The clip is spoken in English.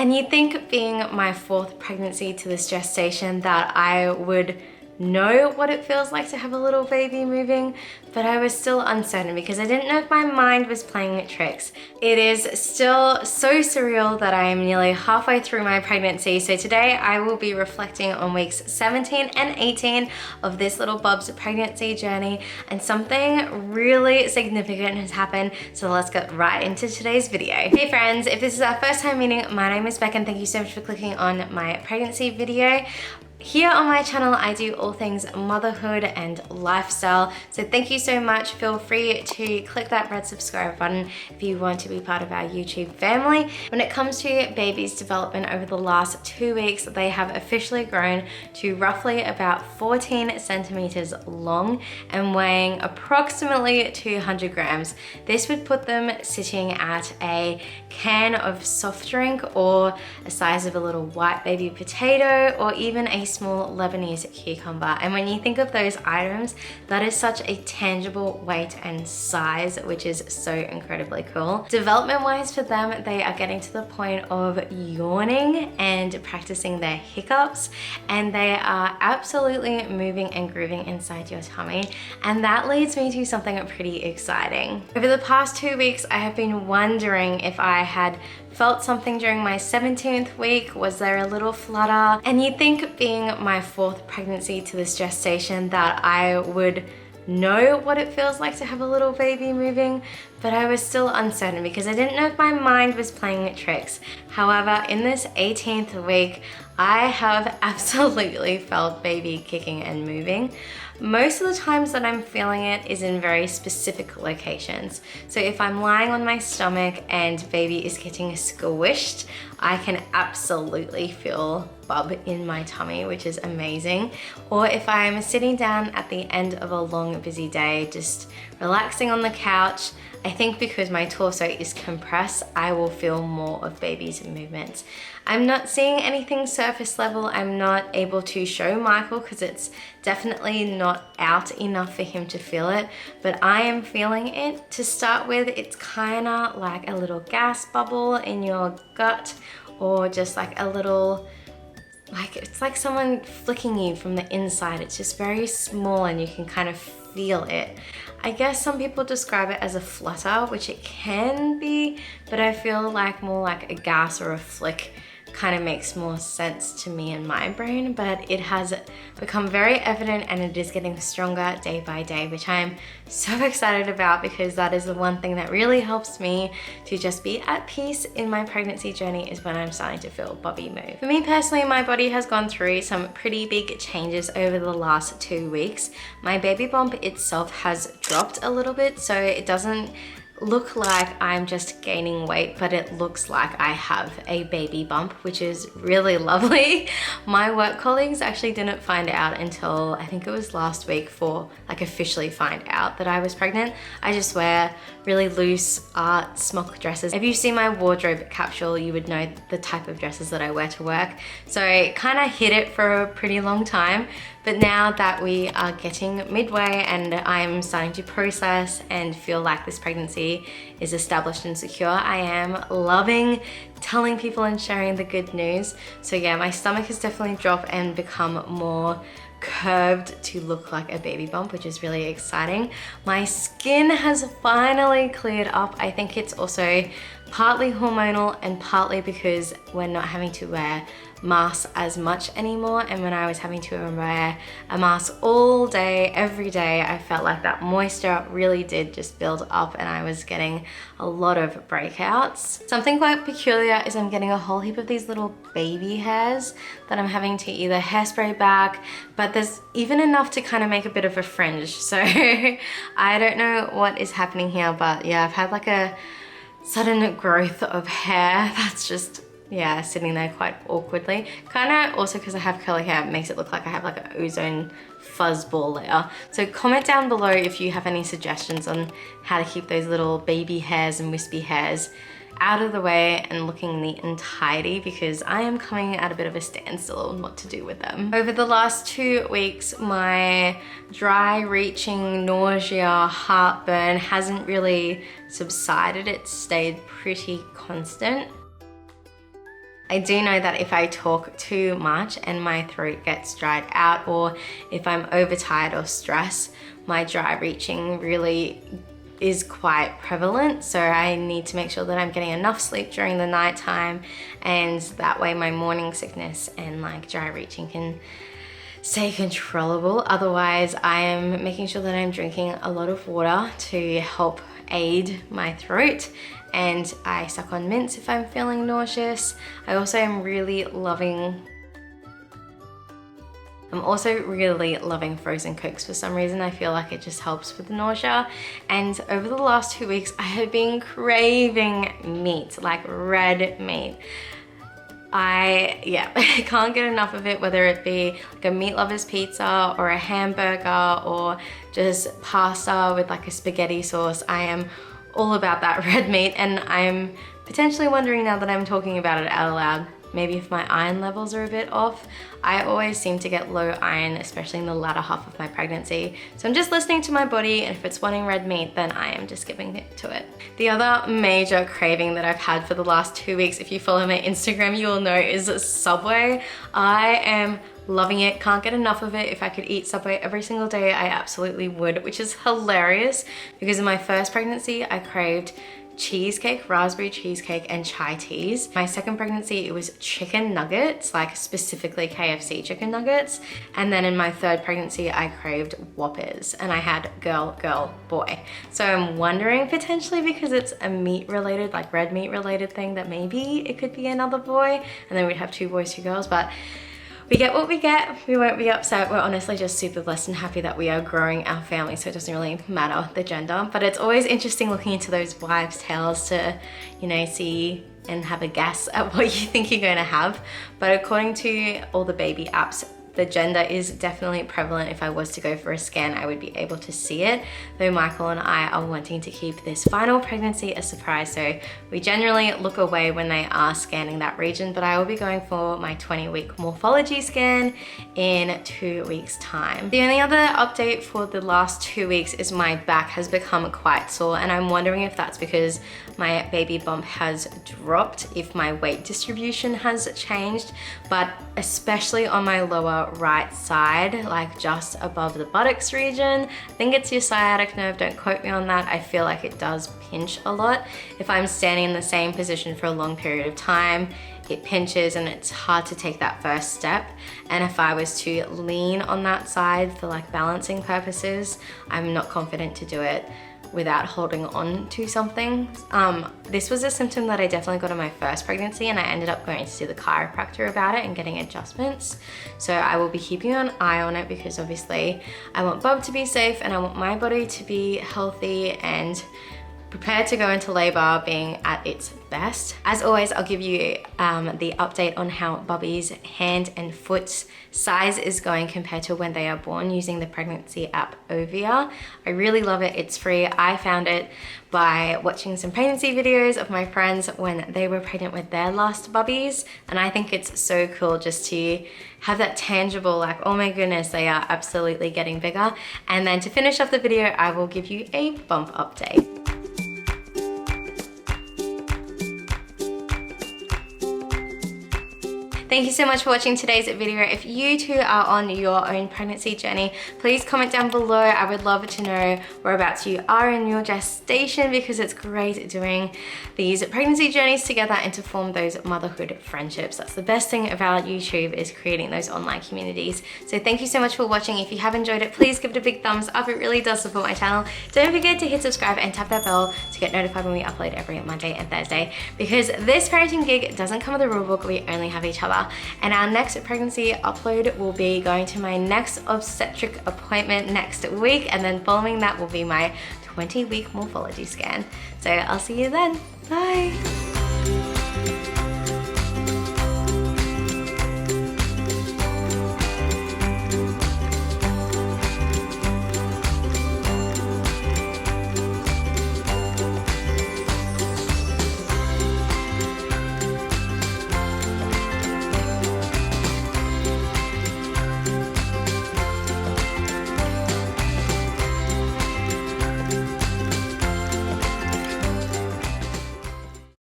And you'd think, being my 4th pregnancy to this gestation, that I would know what it feels like to have a little baby moving, but I was still uncertain because I didn't know if my mind was playing tricks. It is still so surreal that I am nearly halfway through my pregnancy. So today I will be reflecting on weeks 17 and 18 of this little bub's pregnancy journey, and something really significant has happened. So let's get right into today's video. Hey friends, if this is our first time meeting, my name is Beck and thank you so much for clicking on my pregnancy video. Here on my channel, I do all things motherhood and lifestyle. So thank you so much. Feel free to click that red subscribe button if you want to be part of our YouTube family. When it comes to baby's development over the last 2 weeks, they have officially grown to roughly about 14 centimeters long and weighing approximately 200 grams. This would put them sitting at a can of soft drink, or a size of a little white baby potato, or even a small Lebanese cucumber. And when you think of those items, that is such a tangible weight and size, which is so incredibly cool. Development wise for them, they are getting to the point of yawning and practicing their hiccups, and they are absolutely moving and grooving inside your tummy. And that leads me to something pretty exciting. Over the past 2 weeks, I have been wondering if I had felt something during my 17th week. Was there a little flutter? And you'd think, being my 4th pregnancy to this gestation, that I would know what it feels like to have a little baby moving, but I was still uncertain because I didn't know if my mind was playing tricks. However, in this 18th week, I have absolutely felt baby kicking and moving. Most of the times that I'm feeling it is in very specific locations. So if I'm lying on my stomach and baby is getting squished, I can absolutely feel bub in my tummy, which is amazing. Or if I'm sitting down at the end of a long, busy day, just relaxing on the couch, I think because my torso is compressed, I will feel more of baby's movements. I'm not seeing anything surface level. I'm not able to show Michael because it's definitely not out enough for him to feel it, but I am feeling it. To start with, it's kind of like a little gas bubble in your gut, or just like a little, like it's like someone flicking you from the inside. It's just very small and you can kind of feel it. I guess some people describe it as a flutter, which it can be, but I feel like more like a gas or a flick kind of makes more sense to me in my brain. But it has become very evident and it is getting stronger day by day, which I'm so excited about, because that is the one thing that really helps me to just be at peace in my pregnancy journey, is when I'm starting to feel bubby move. For me personally, my body has gone through some pretty big changes over the last 2 weeks. My baby bump itself has dropped a little bit, so it doesn't look like I'm just gaining weight, but it looks like I have a baby bump, which is really lovely. My work colleagues actually didn't find out until I think it was last week, for like officially find out that I was pregnant. I just wear really loose art smock dresses. If you see my wardrobe capsule, you would know the type of dresses that I wear to work. So I kind of hid it for a pretty long time. But now that we are getting midway and I'm starting to process and feel like this pregnancy is established and secure, I am loving telling people and sharing the good news. So yeah, my stomach has definitely dropped and become more curved to look like a baby bump, which is really exciting. My skin has finally cleared up. I think it's also partly hormonal and partly because we're not having to wear masks as much anymore. And when I was having to wear a mask all day, every day, I felt like that moisture really did just build up and I was getting a lot of breakouts. Something quite peculiar is I'm getting a whole heap of these little baby hairs that I'm having to either hairspray back, but there's even enough to kind of make a bit of a fringe. So I don't know what is happening here, but yeah, I've had like a sudden growth of hair that's just, yeah, sitting there quite awkwardly. Kind of also because I have curly hair, it makes it look like I have like an ozone fuzz ball layer. So comment down below if you have any suggestions on how to keep those little baby hairs and wispy hairs out of the way and looking neat and tidy, because I am coming at a bit of a standstill on what to do with them. Over the last 2 weeks, my dry, reaching, nausea, heartburn hasn't really subsided. It's stayed pretty constant. I do know that if I talk too much and my throat gets dried out, or if I'm overtired or stressed, my dry reaching really is quite prevalent. So I need to make sure that I'm getting enough sleep during the nighttime, and that way my morning sickness and like dry reaching can stay controllable. Otherwise, I am making sure that I'm drinking a lot of water to help aid my throat, and I suck on mints if I'm feeling nauseous. I also am really loving frozen Cokes for some reason. I feel like it just helps with nausea. And over the last 2 weeks, I have been craving meat, like red meat. I can't get enough of it, whether it be like a meat lover's pizza or a hamburger or just pasta with like a spaghetti sauce. I am all about that red meat, and I'm potentially wondering now that I'm talking about it out loud, maybe if my iron levels are a bit off. I always seem to get low iron, especially in the latter half of my pregnancy. So I'm just listening to my body, and if it's wanting red meat, then I am just giving it to it. The other major craving that I've had for the last 2 weeks, if you follow my Instagram, you will know, is Subway. I am loving it, can't get enough of it. If I could eat Subway every single day, I absolutely would, which is hilarious because in my first pregnancy, I craved cheesecake, raspberry cheesecake, and chai teas. My second pregnancy, it was chicken nuggets, like specifically KFC chicken nuggets. And then in my third pregnancy, I craved Whoppers, and I had girl, girl, boy. So I'm wondering, potentially because it's a meat related, like red meat related thing, that maybe it could be another boy, and then we'd have 2 boys, 2 girls, but we get what we get. We won't be upset. We're honestly just super blessed and happy that we are growing our family, so it doesn't really matter the gender. But it's always interesting looking into those wives' tales to, you know, see and have a guess at what you think you're going to have. But according to all the baby apps, the gender is definitely prevalent. If I was to go for a scan, I would be able to see it, though Michael and I are wanting to keep this final pregnancy a surprise, so we generally look away when they are scanning that region. But I will be going for my 20-week morphology scan in 2 weeks' time. The only other update for the last 2 weeks is my back has become quite sore, and I'm wondering if that's because my baby bump has dropped, if my weight distribution has changed, but especially on my lower right side, like just above the buttocks region. I think it's your sciatic nerve, don't quote me on that. I feel like it does pinch a lot. If I'm standing in the same position for a long period of time, it pinches and it's hard to take that first step. And if I was to lean on that side for like balancing purposes, I'm not confident to do it without holding on to something. This was a symptom that I definitely got in my first pregnancy, and I ended up going to see the chiropractor about it and getting adjustments. So I will be keeping an eye on it because obviously I want Bob to be safe and I want my body to be healthy and prepared to go into labor being at its best. As always, I'll give you the update on how Bubby's hand and foot size is going compared to when they are born using the pregnancy app Ovia. I really love it, it's free. I found it by watching some pregnancy videos of my friends when they were pregnant with their last bubbies, and I think it's so cool just to have that tangible, like, oh my goodness, they are absolutely getting bigger. And then to finish off the video, I will give you a bump update. Thank you so much for watching today's video. If you too are on your own pregnancy journey, please comment down below. I would love to know whereabouts you are in your gestation, because it's great doing these pregnancy journeys together and to form those motherhood friendships. That's the best thing about YouTube, is creating those online communities. So thank you so much for watching. If you have enjoyed it, please give it a big thumbs up. It really does support my channel. Don't forget to hit subscribe and tap that bell to get notified when we upload every Monday and Thursday, because this parenting gig doesn't come with a rule book. We only have each other. And our next pregnancy upload will be going to my next obstetric appointment next week, and then following that will be my 20-week morphology scan. So I'll see you then. Bye.